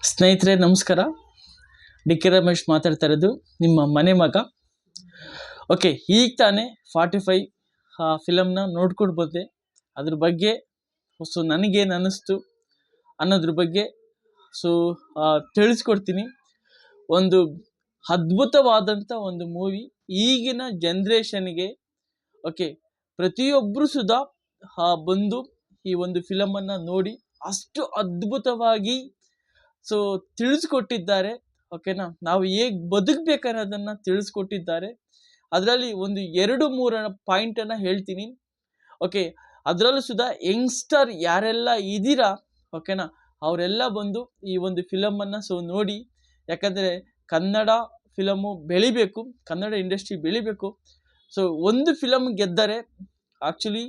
ಸ್ನೇಹಿತರೆ ನಮಸ್ಕಾರ. D K Ramesh ಮಾತಾಡ್ತಾ ಇರೋದು, ನಿಮ್ಮ ಮನೆ ಮಗ. ಓಕೆ, ಈಗ ತಾನೇ 45 ಫಿಲಮ್ನ ನೋಡ್ಕೊಂಡು ಬಂದೆ. ಅದ್ರ ಬಗ್ಗೆ ನನಗೇನು ಅನ್ನಿಸ್ತು ಅನ್ನೋದ್ರ ಬಗ್ಗೆ ತಿಳಿಸ್ಕೊಡ್ತೀನಿ. ಒಂದು ಅದ್ಭುತವಾದಂಥ ಒಂದು ಮೂವಿ ಈಗಿನ ಜನ್ರೇಷನ್ಗೆ. ಓಕೆ, ಪ್ರತಿಯೊಬ್ಬರು ಸುಧಾ ಬಂದು ಈ ಒಂದು ಫಿಲಮನ್ನು ನೋಡಿ ಅಷ್ಟು ಅದ್ಭುತವಾಗಿ ತಿಳಿಸ್ಕೊಟ್ಟಿದ್ದಾರೆ. ಓಕೆನಾ, ನಾವು ಹೇಗೆ ಬದುಕಬೇಕನ್ನೋದನ್ನು ತಿಳಿಸ್ಕೊಟ್ಟಿದ್ದಾರೆ. ಅದರಲ್ಲಿ ಒಂದು 2-3 ಪಾಯಿಂಟನ್ನು ಹೇಳ್ತೀನಿ. ಓಕೆ, ಅದರಲ್ಲೂ ಸುಧಾ ಯಂಗ್ಸ್ಟರ್ ಯಾರೆಲ್ಲ ಇದ್ದೀರಾ, ಓಕೆನಾ, ಅವರೆಲ್ಲ ಬಂದು ಈ ಒಂದು ಫಿಲಮನ್ನು ನೋಡಿ. ಯಾಕಂದರೆ ಕನ್ನಡ ಫಿಲಮು ಬೆಳಿಬೇಕು, ಕನ್ನಡ ಇಂಡಸ್ಟ್ರಿ ಬೆಳಿಬೇಕು. ಒಂದು ಫಿಲಮ್ ಗೆದ್ದರೆ ಆ್ಯಕ್ಚುಲಿ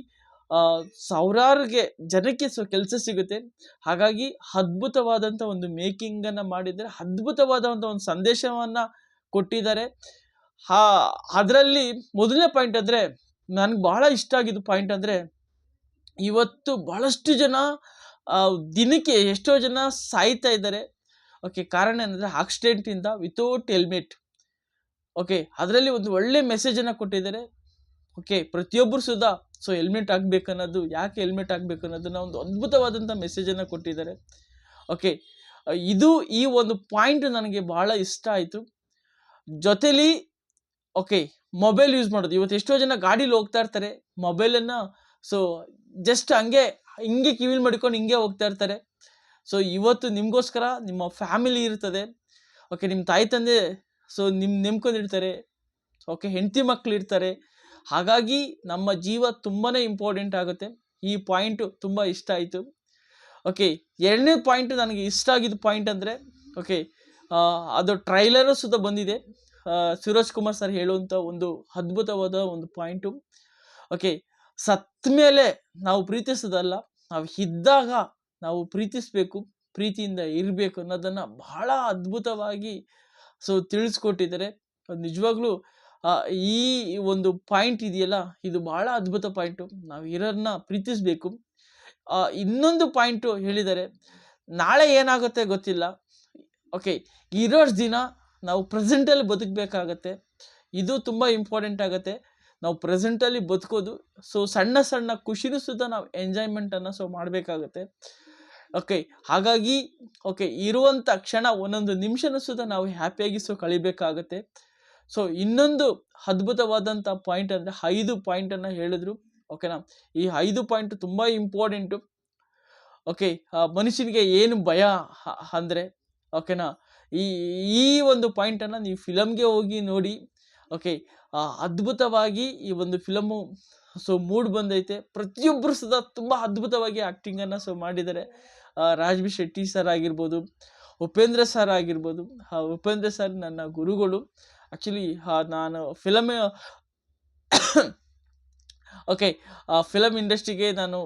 ಸಾವಿರಾರಿಗೆ ಜನಕ್ಕೆ ಕೆಲಸ ಸಿಗುತ್ತೆ. ಹಾಗಾಗಿ ಅದ್ಭುತವಾದಂಥ ಒಂದು ಮೇಕಿಂಗನ್ನು ಮಾಡಿದರೆ, ಅದ್ಭುತವಾದಂಥ ಒಂದು ಸಂದೇಶವನ್ನು ಕೊಟ್ಟಿದ್ದಾರೆ. ಅದರಲ್ಲಿ ಮೊದಲನೇ ಪಾಯಿಂಟ್ ಅಂದರೆ, ನನಗೆ ಭಾಳ ಇಷ್ಟ ಆಗಿದ್ದು ಪಾಯಿಂಟ್ ಅಂದರೆ, ಇವತ್ತು ಭಾಳಷ್ಟು ಜನ ದಿನಕ್ಕೆ ಎಷ್ಟೋ ಜನ ಸಾಯ್ತಾ ಇದ್ದಾರೆ. ಓಕೆ, ಕಾರಣ ಏನಂದರೆ ಆಕ್ಸಿಡೆಂಟಿಂದ ವಿತೌಟ್ ಹೆಲ್ಮೆಟ್. ಓಕೆ, ಅದರಲ್ಲಿ ಒಂದು ಒಳ್ಳೆ ಮೆಸೇಜನ್ನು ಕೊಟ್ಟಿದ್ದಾರೆ. ಓಕೆ, ಪ್ರತಿಯೊಬ್ಬರು ಸುಧಾ ಹೆಲ್ಮೆಟ್ ಆಗಬೇಕನ್ನೋದು, ಯಾಕೆ ಹೆಲ್ಮೆಟ್ ಆಗಬೇಕು ಅನ್ನೋದನ್ನ ಒಂದು ಅದ್ಭುತವಾದಂಥ ಮೆಸೇಜನ್ನು ಕೊಟ್ಟಿದ್ದಾರೆ. ಓಕೆ, ಈ ಒಂದು ಪಾಯಿಂಟ್ ನನಗೆ ಭಾಳ ಇಷ್ಟ ಆಯಿತು. ಜೊತೆಲಿ ಓಕೆ, ಮೊಬೈಲ್ ಯೂಸ್ ಮಾಡೋದು. ಇವತ್ತು ಎಷ್ಟೋ ಜನ ಗಾಡೀಲಿ ಹೋಗ್ತಾ ಇರ್ತಾರೆ, ಮೊಬೈಲನ್ನು ಜಸ್ಟ್ ಹಿಂಗೆ ಕಿವಿಲಿ ಮಡ್ಕೊಂಡು ಹಿಂಗೆ ಹೋಗ್ತಾ ಇರ್ತಾರೆ. ಇವತ್ತು ನಿಮಗೋಸ್ಕರ ನಿಮ್ಮ ಫ್ಯಾಮಿಲಿ ಇರ್ತದೆ. ಓಕೆ, ನಿಮ್ಮ ತಾಯಿ ತಂದೆ ನೆಮ್ಕೊಂಡಿರ್ತಾರೆ. ಓಕೆ, ಹೆಂಡತಿ ಮಕ್ಕಳು ಇರ್ತಾರೆ. ಹಾಗಾಗಿ ನಮ್ಮ ಜೀವ ತುಂಬಾ ಇಂಪಾರ್ಟೆಂಟ್ ಆಗುತ್ತೆ. ಈ ಪಾಯಿಂಟು ತುಂಬ ಇಷ್ಟ ಆಯಿತು. ಓಕೆ, ಎರಡನೇ ಪಾಯಿಂಟ್ ನನಗೆ ಇಷ್ಟ ಆಗಿದ್ದು ಪಾಯಿಂಟ್ ಅಂದರೆ, ಓಕೆ, ಅದು ಟ್ರೈಲರು ಸುಧಾ ಬಂದಿದೆ. ಸುರೇಶ್ ಕುಮಾರ್ ಸರ್ ಹೇಳುವಂಥ ಒಂದು ಅದ್ಭುತವಾದ ಒಂದು ಪಾಯಿಂಟು. ಓಕೆ, ಸತ್ತ ಮೇಲೆ ನಾವು ಪ್ರೀತಿಸೋದಲ್ಲ, ನಾವು ಇದ್ದಾಗ ನಾವು ಪ್ರೀತಿಸಬೇಕು, ಪ್ರೀತಿಯಿಂದ ಇರಬೇಕು ಅನ್ನೋದನ್ನು ಬಹಳ ಅದ್ಭುತವಾಗಿ ತಿಳಿಸ್ಕೊಟ್ಟಿದ್ದಾರೆ. ನಿಜವಾಗ್ಲೂ ಈ ಒಂದು ಪಾಯಿಂಟ್ ಇದೆಯಲ್ಲ, ಇದು ಭಾಳ ಅದ್ಭುತ ಪಾಯಿಂಟು. ನಾವು ಇರೋರನ್ನ ಪ್ರೀತಿಸಬೇಕು. ಇನ್ನೊಂದು ಪಾಯಿಂಟು ಹೇಳಿದ್ದಾರೆ, ನಾಳೆ ಏನಾಗುತ್ತೆ ಗೊತ್ತಿಲ್ಲ. ಓಕೆ, ಇರೋಷ್ಟು ದಿನ ನಾವು ಪ್ರೆಸೆಂಟಲ್ಲಿ ಬದುಕಬೇಕಾಗತ್ತೆ. ಇದು ತುಂಬ ಇಂಪಾರ್ಟೆಂಟ್ ಆಗುತ್ತೆ. ನಾವು ಪ್ರೆಸೆಂಟಲ್ಲಿ ಬದುಕೋದು. ಸಣ್ಣ ಸಣ್ಣ ಖುಷಿನೂ ಸುಧಾ ನಾವು ಎಂಜಾಯ್ಮೆಂಟನ್ನು ಮಾಡಬೇಕಾಗತ್ತೆ. ಓಕೆ, ಹಾಗಾಗಿ ಓಕೆ, ಇರುವಂಥ ಕ್ಷಣ ಒಂದೊಂದು ನಿಮಿಷನೂ ಸುಧಾ ನಾವು ಹ್ಯಾಪಿಯಾಗಿ ಕಳಿಬೇಕಾಗತ್ತೆ. ಇನ್ನೊಂದು ಅದ್ಭುತವಾದಂಥ ಪಾಯಿಂಟ್ ಅಂದರೆ 5 ಪಾಯಿಂಟನ್ನು ಹೇಳಿದ್ರು. ಓಕೆನಾ, ಈ 5 ಪಾಯಿಂಟು ತುಂಬ ಇಂಪಾರ್ಟೆಂಟು. ಓಕೆ, ಮನುಷ್ಯನಿಗೆ ಏನು ಭಯ ಅಂದರೆ, ಓಕೆನಾ, ಈ ಒಂದು ಪಾಯಿಂಟನ್ನು ನೀವು ಫಿಲಮ್ಗೆ ಹೋಗಿ ನೋಡಿ. ಓಕೆ, ಅದ್ಭುತವಾಗಿ ಈ ಒಂದು ಫಿಲಮು ಮೂಡ್ ಬಂದೈತೆ. ಪ್ರತಿಯೊಬ್ಬರು ಸುಧಾ ತುಂಬ ಅದ್ಭುತವಾಗಿ ಆ್ಯಕ್ಟಿಂಗನ್ನು ಮಾಡಿದ್ದಾರೆ. ರಾಜ್ಬಿ ಶೆಟ್ಟಿ ಸರ್ ಆಗಿರ್ಬೋದು, ಉಪೇಂದ್ರ ಸರ್ ಆಗಿರ್ಬೋದು. ಉಪೇಂದ್ರ ಸರ್ ನನ್ನ ಗುರುಗಳು. ಆ್ಯಕ್ಚುಲಿ ನಾನು ಓಕೆ, ಫಿಲಮ್ ಇಂಡಸ್ಟ್ರಿಗೆ ನಾನು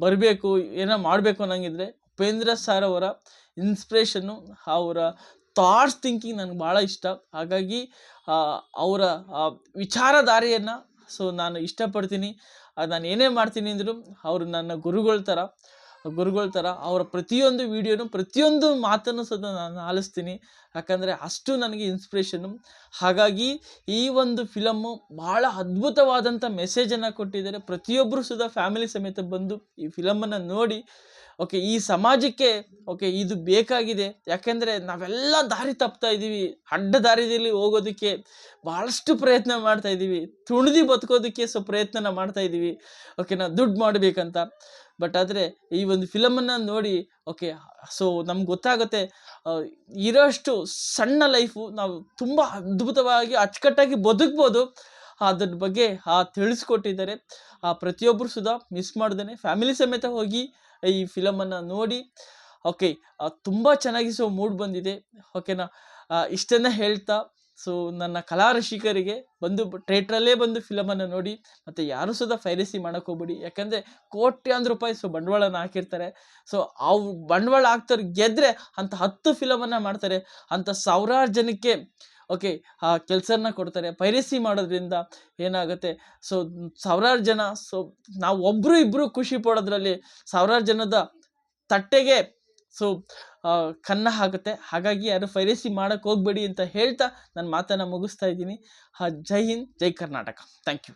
ಬರಬೇಕು, ಏನೋ ಮಾಡಬೇಕು ಅನ್ನಂಗಿದ್ರೆ ಉಪೇಂದ್ರ ಸರ್ ಅವರ ಇನ್ಸ್ಪಿರೇಷನ್ನು, ಅವರ ಥಾಟ್ಸ್ ಥಿಂಕಿಂಗ್ ನನಗೆ ಭಾಳ ಇಷ್ಟ. ಹಾಗಾಗಿ ಅವರ ವಿಚಾರಧಾರೆಯನ್ನು ನಾನು ಇಷ್ಟಪಡ್ತೀನಿ. ನಾನು ಏನೇ ಮಾಡ್ತೀನಿ ಅಂದರೂ ಅವರು ನನ್ನ ಗುರುಗಳ ಥರ ಅವರ ಪ್ರತಿಯೊಂದು ವಿಡಿಯೋನು, ಪ್ರತಿಯೊಂದು ಮಾತನ್ನು ಸುಧಾ ನಾನು ಆಲಿಸ್ತೀನಿ. ಯಾಕಂದರೆ ಅಷ್ಟು ನನಗೆ ಇನ್ಸ್ಪಿರೇಷನ್ನು. ಹಾಗಾಗಿ ಈ ಒಂದು ಫಿಲಮ್ಮು ಭಾಳ ಅದ್ಭುತವಾದಂಥ ಮೆಸೇಜನ್ನು ಕೊಟ್ಟಿದ್ದಾರೆ. ಪ್ರತಿಯೊಬ್ಬರು ಸುಧಾ ಫ್ಯಾಮಿಲಿ ಸಮೇತ ಬಂದು ಈ ಫಿಲಮನ್ನು ನೋಡಿ. ಓಕೆ, ಈ ಸಮಾಜಕ್ಕೆ ಓಕೆ ಇದು ಬೇಕಾಗಿದೆ. ಯಾಕೆಂದರೆ ನಾವೆಲ್ಲ ದಾರಿ ತಪ್ತಾ ಇದ್ದೀವಿ, ಅಡ್ಡ ದಾರಿಯಲ್ಲಿ ಹೋಗೋದಕ್ಕೆ ಭಾಳಷ್ಟು ಪ್ರಯತ್ನ ಮಾಡ್ತಾ ಇದ್ದೀವಿ, ತುಣಿದು ಬದುಕೋದಕ್ಕೆ ಪ್ರಯತ್ನ ಮಾಡ್ತಾ ಇದ್ದೀವಿ. ಓಕೆನಾ, ದುಡ್ಡು ಮಾಡಬೇಕಂತ. ಬಟ್ ಆದರೆ ಈ ಒಂದು ಫಿಲಮನ್ನು ನೋಡಿ ಓಕೆ, ನಮ್ಗೆ ಗೊತ್ತಾಗುತ್ತೆ ಇರೋಷ್ಟು ಸಣ್ಣ ಲೈಫು ನಾವು ತುಂಬ ಅದ್ಭುತವಾಗಿ ಅಚ್ಚುಕಟ್ಟಾಗಿ ಬದುಕ್ಬೋದು. ಅದ್ರ ಬಗ್ಗೆ ತಿಳಿಸ್ಕೊಟ್ಟಿದ್ದಾರೆ. ಪ್ರತಿಯೊಬ್ಬರು ಸುಧಾ ಮಿಸ್ ಮಾಡ್ದೇ ಫ್ಯಾಮಿಲಿ ಸಮೇತ ಹೋಗಿ ಈ ಫಿಲಮನ್ನು ನೋಡಿ. ಓಕೆ, ತುಂಬ ಚೆನ್ನಾಗಿ ಮೂಡ್ ಬಂದಿದೆ. ಓಕೆನಾ, ಇಷ್ಟನ್ನು ಹೇಳ್ತಾ ನನ್ನ ಕಲಾ ರಸಿಕರಿಗೆ ಬಂದು ಥಿಯೇಟ್ರಲ್ಲೇ ಬಂದು ಫಿಲಮನ್ನು ನೋಡಿ. ಮತ್ತು ಯಾರೂ ಸುಧಾ ಪೈರಸಿ ಮಾಡೋಕ್ಕೆ ಹೋಗ್ಬೇಡಿ. ಯಾಕಂದರೆ ಕೋಟ್ಯಾಂತರ ರೂಪಾಯಿ ಬಂಡವಾಳನ ಹಾಕಿರ್ತಾರೆ. ಅವು ಬಂಡವಾಳ ಹಾಕ್ತಾರೆ, ಗೆದ್ದರೆ ಅಂತ 10 ಫಿಲಮನ್ನು ಮಾಡ್ತಾರೆ. ಅಂಥ ಸಾವಿರಾರು ಜನಕ್ಕೆ ಓಕೆ ಕೆಲಸನ ಕೊಡ್ತಾರೆ. ಪೈರಸಿ ಮಾಡೋದ್ರಿಂದ ಏನಾಗುತ್ತೆ, ಸಾವಿರಾರು ಜನ ನಾವು ಒಬ್ಬರು ಇಬ್ಬರು ಖುಷಿ ಪಡೋದ್ರಲ್ಲಿ ಸಾವಿರಾರು ಜನದ ತಟ್ಟೆಗೆ ಕನ್ನ ಆಗುತ್ತೆ. ಹಾಗಾಗಿ ಯಾರು ಪೈರಸಿ ಮಾಡಕ್ಕೆ ಹೋಗ್ಬೇಡಿ ಅಂತ ಹೇಳ್ತಾ ನನ್ನ ಮಾತನ್ನು ಮುಗಿಸ್ತಾ ಇದ್ದೀನಿ. ಜೈ ಹಿಂದ್, ಜೈ ಕರ್ನಾಟಕ. Thank you.